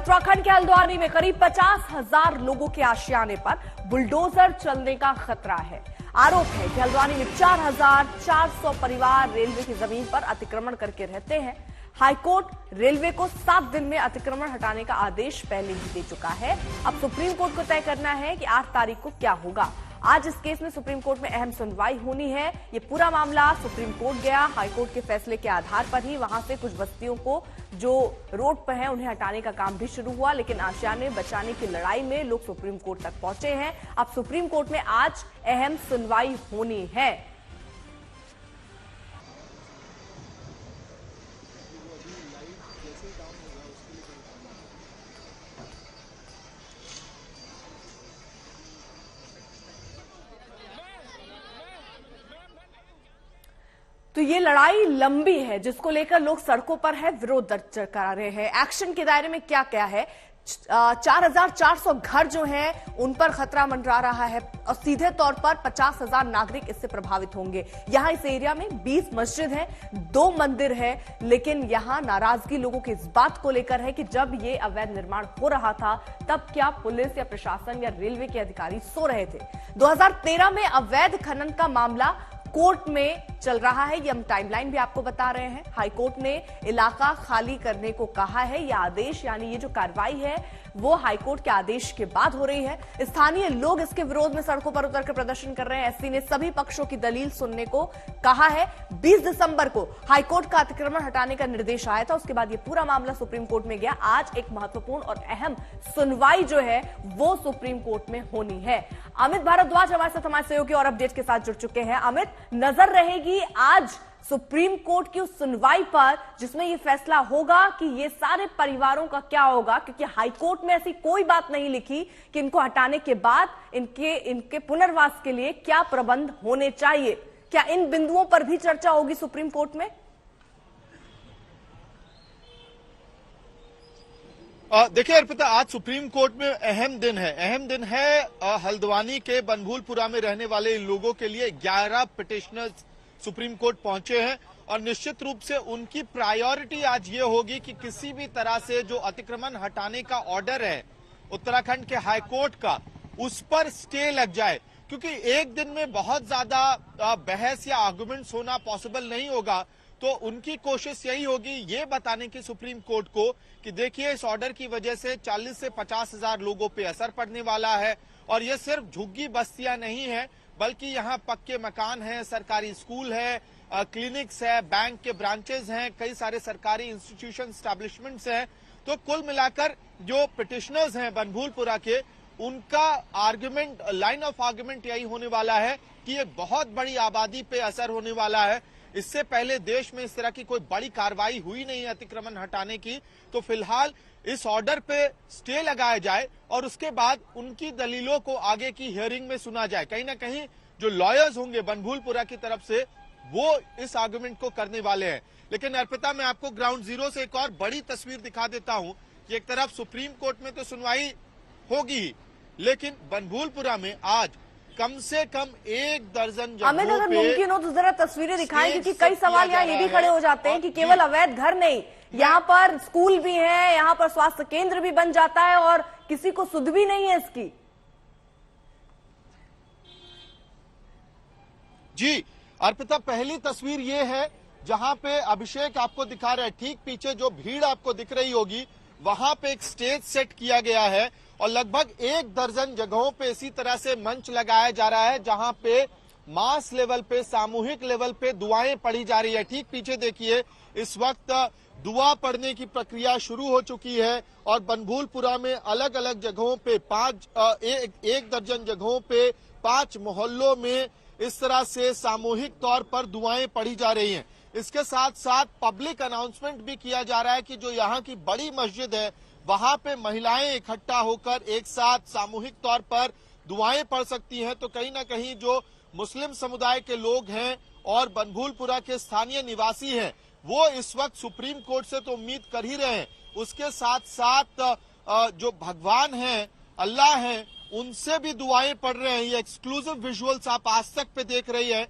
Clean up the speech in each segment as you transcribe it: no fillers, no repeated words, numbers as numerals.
उत्तराखंड के हल्द्वानी में करीब 50,000 लोगों के आशियाने पर बुलडोजर चलने का खतरा है। आरोप है कि हल्द्वानी में 4,400 परिवार रेलवे की जमीन पर अतिक्रमण करके रहते हैं। हाईकोर्ट रेलवे को 7 दिन में अतिक्रमण हटाने का आदेश पहले ही दे चुका है। अब सुप्रीम कोर्ट को तय करना है कि 8 तारीख को क्या होगा। आज इस केस में सुप्रीम कोर्ट में अहम सुनवाई होनी है। ये पूरा मामला सुप्रीम कोर्ट गया। हाईकोर्ट के फैसले के आधार पर ही वहां से कुछ बस्तियों को जो रोड पर है उन्हें हटाने का काम भी शुरू हुआ, लेकिन आशियाने बचाने की लड़ाई में लोग सुप्रीम कोर्ट तक पहुंचे हैं। अब सुप्रीम कोर्ट में आज अहम सुनवाई होनी है। तो ये लड़ाई लंबी है जिसको लेकर लोग सड़कों पर है, विरोध दर्ज करा रहे हैं। एक्शन के दायरे में क्या क्या है? 4,400 घर जो हैं उन पर खतरा मंडरा रहा है और सीधे तौर पर 50,000 नागरिक इससे प्रभावित होंगे। यहां इस एरिया में 20 मस्जिद है, 2 मंदिर है, लेकिन यहां नाराजगी लोगों की इस बात को लेकर है कि जब ये अवैध निर्माण हो रहा था तब क्या पुलिस या प्रशासन या रेलवे के अधिकारी सो रहे थे? 2013 में अवैध खनन का मामला कोर्ट में चल रहा है। ये हम टाइमलाइन भी आपको बता रहे हैं। हाईकोर्ट ने इलाका खाली करने को कहा है। यह आदेश यानी ये जो कार्रवाई है वो हाईकोर्ट के आदेश के बाद हो रही है। स्थानीय लोग इसके विरोध में सड़कों पर उतरकर प्रदर्शन कर रहे हैं। एससी ने सभी पक्षों की दलील सुनने को कहा है। 20 दिसंबर को हाईकोर्ट का अतिक्रमण हटाने का निर्देश आया था, उसके बाद ये पूरा मामला सुप्रीम कोर्ट में गया। आज एक महत्वपूर्ण और अहम सुनवाई जो है वो सुप्रीम कोर्ट में होनी है। अमित भारद्वाज हमारे साथ हमारे सहयोगी और अपडेट के साथ जुड़ चुके हैं। अमित, नजर रहेगी आज सुप्रीम कोर्ट की उस सुनवाई पर जिसमें यह फैसला होगा कि ये सारे परिवारों का क्या होगा, क्योंकि हाईकोर्ट में ऐसी कोई बात नहीं लिखी कि इनको हटाने के बाद इनके पुनर्वास के लिए क्या प्रबंध होने चाहिए। क्या इन बिंदुओं पर भी चर्चा होगी सुप्रीम कोर्ट में? देखिए अर्पिता, आज सुप्रीम कोर्ट में अहम दिन है। हल्द्वानी के बनभूलपुरा में रहने वाले इन लोगों के लिए 11 पिटिशनर्स सुप्रीम कोर्ट पहुंचे हैं और निश्चित रूप से उनकी प्रायोरिटी आज ये होगी कि किसी भी तरह से जो अतिक्रमण हटाने का ऑर्डर है उत्तराखंड के हाईकोर्ट का, उस पर स्टे लग जाए, क्योंकि एक दिन में बहुत ज्यादा बहस या आर्गुमेंट्स होना पॉसिबल नहीं होगा। तो उनकी कोशिश यही होगी ये बताने की सुप्रीम कोर्ट को कि देखिए इस ऑर्डर की वजह से 40 से 50,000 लोगों पे असर पड़ने वाला है और ये सिर्फ झुग्गी बस्तियां नहीं है बल्कि यहाँ पक्के मकान हैं, सरकारी स्कूल है, क्लिनिक्स है, बैंक के ब्रांचेस हैं, कई सारे सरकारी इंस्टीट्यूशन एस्टैब्लिशमेंट्स हैं। तो कुल मिलाकर जो पिटिशनर्स हैं बनभूलपुरा के, उनका आर्गुमेंट, लाइन ऑफ आर्गुमेंट यही होने वाला है कि ये बहुत बड़ी आबादी पे असर होने वाला है। इससे पहले देश में इस तरह की कोई बड़ी कार्रवाई हुई नहीं है अतिक्रमण हटाने की, तो फिलहाल इस ऑर्डर पे स्टे लगाया जाए और उसके बाद उनकी दलीलों को आगे की हियरिंग में सुना जाए। कहीं ना कहीं जो लॉयर्स होंगे बनभूलपुरा की तरफ से वो इस आर्गुमेंट को करने वाले हैं। लेकिन अर्पिता, मैं आपको ग्राउंड जीरो से एक और बड़ी तस्वीर दिखा देता हूं कि एक तरफ सुप्रीम कोर्ट में तो सुनवाई होगी, लेकिन बनभूलपुरा में आज कम से कम 1 दर्जन जगहों अमित, अगर मुमकिन हो तो जरा तस्वीरें दिखाएं, क्योंकि कई सवाल यहाँ ये भी खड़े हो जाते हैं कि केवल अवैध घर नहीं, यहाँ पर स्कूल भी है, यहाँ पर स्वास्थ्य केंद्र भी बन जाता है और किसी को सुध भी नहीं है इसकी। जी अर्पिता, पहली तस्वीर ये है जहां पे अभिषेक आपको दिखा रहा है। ठीक पीछे जो भीड़ आपको दिख रही होगी वहां पे एक स्टेज सेट किया गया है और लगभग 1 दर्जन जगहों पे इसी तरह से मंच लगाया जा रहा है जहां पे मास लेवल पे, सामूहिक लेवल पे दुआएं पढ़ी जा रही है। ठीक पीछे देखिए इस वक्त दुआ पढ़ने की प्रक्रिया शुरू हो चुकी है और बनभूलपुरा में अलग अलग जगहों पे 1 दर्जन जगहों पे 5 मोहल्लों में इस तरह से सामूहिक तौर पर दुआएं पढ़ी जा रही हैं। इसके साथ साथ पब्लिक अनाउंसमेंट भी किया जा रहा है कि जो यहाँ की बड़ी मस्जिद है वहां पे महिलाएं इकट्ठा होकर एक साथ सामूहिक तौर पर दुआएं पढ़ सकती हैं। तो कहीं ना कहीं जो मुस्लिम समुदाय के लोग हैं और बनभूलपुरा के स्थानीय निवासी हैं वो इस वक्त सुप्रीम कोर्ट से तो उम्मीद कर ही रहे हैं, उसके साथ साथ जो भगवान हैं, अल्लाह हैं, उनसे भी दुआएं पढ़ रहे हैं। ये एक्सक्लूसिव विजुअल्स आप आज तक पे देख रही है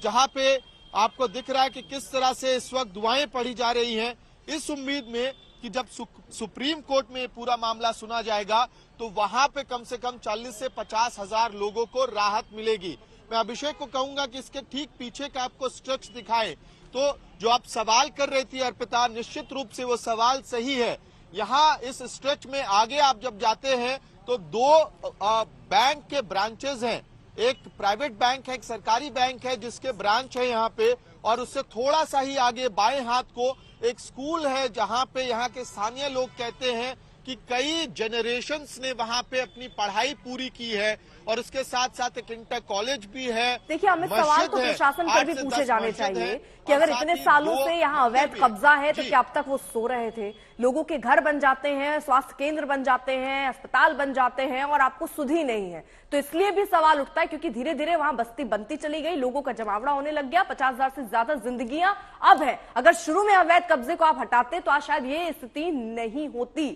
जहां पे आपको दिख रहा है कि किस तरह से इस वक्त दुआएं पढ़ी जा रही हैं। इस उम्मीद में कि जब सुप्रीम कोर्ट में ये पूरा मामला सुना जाएगा तो वहां पे कम से कम 40 से 50 हजार लोगों को राहत मिलेगी। मैं अभिषेक को कहूंगा कि इसके ठीक पीछे का आपको स्ट्रक्च दिखाएं। तो जो आप सवाल कर रही थी अर्पिता, निश्चित रूप से वो सवाल सही है। यहाँ इस स्ट्रेच में आगे आप जब जाते हैं तो दो बैंक के ब्रांचेस हैं, एक प्राइवेट बैंक है, एक सरकारी बैंक है जिसके ब्रांच है यहाँ पे, और उससे थोड़ा सा ही आगे बाएं हाथ को एक स्कूल है जहाँ पे यहाँ के स्थानीय लोग कहते हैं कि कई जनरेशन्स ने वहाँ पे अपनी पढ़ाई पूरी की है, और उसके साथ साथ एक इंटर कॉलेज भी है। देखिए, हमें सवाल तो प्रशासन पर भी पूछे जाने चाहिए कि अगर इतने सालों से यहाँ अवैध कब्जा है तो क्या अब तक वो सो रहे थे? लोगों के घर बन जाते हैं, स्वास्थ्य केंद्र बन जाते हैं, अस्पताल बन जाते हैं, और आपको सुध ही नहीं है। तो इसलिए भी सवाल उठता है क्योंकि धीरे धीरे वहां बस्ती बनती चली गई, लोगों का जमावड़ा होने लग गया, 50,000 से ज्यादा जिंदगियां अब है। अगर शुरू में अवैध कब्जे को आप हटाते तो आज शायद ये स्थिति नहीं होती।